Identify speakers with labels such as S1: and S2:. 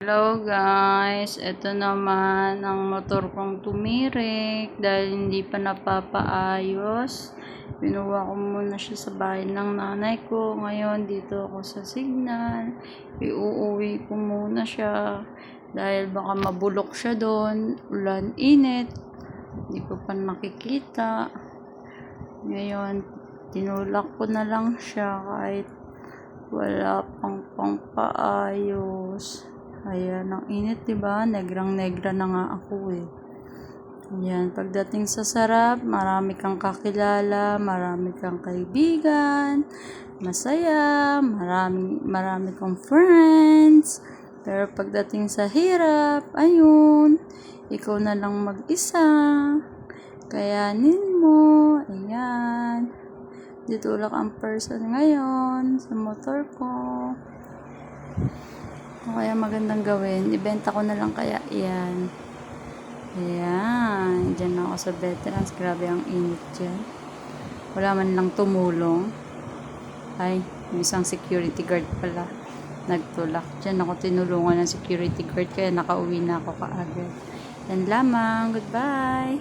S1: Hello guys, ito naman ang motor kong tumirik dahil hindi pa napapaayos. Pinuha ko muna siya sa bahay ng nanay ko. Ngayon dito ako sa signal. Iuuwi ko muna siya dahil baka mabulok siya doon. Ulan, init. Hindi ko pa nakikita. Ngayon, tinulak ko na lang siya kahit wala pang paayos. Ayan, ang init, diba? Negrang-negra na nga ako eh. Ayan, pagdating sa sarap, marami kang kakilala, marami kang kaibigan, masaya, marami kang friends. Pero pagdating sa hirap, ayun, ikaw na lang mag-isa. Kayanin mo, ayan. Ditulak ang person ngayon sa motor ko. O kaya magandang gawin, ibenta ko na lang kaya yan. Ayan, dyan ako sa veterans. Grabe ang init dyan. Wala man lang tumulong. Ay, yung isang security guard pala nagtulak. Dyan ako tinulungan ng security guard kaya nakauwi na ako kaagad. Yan lamang, goodbye.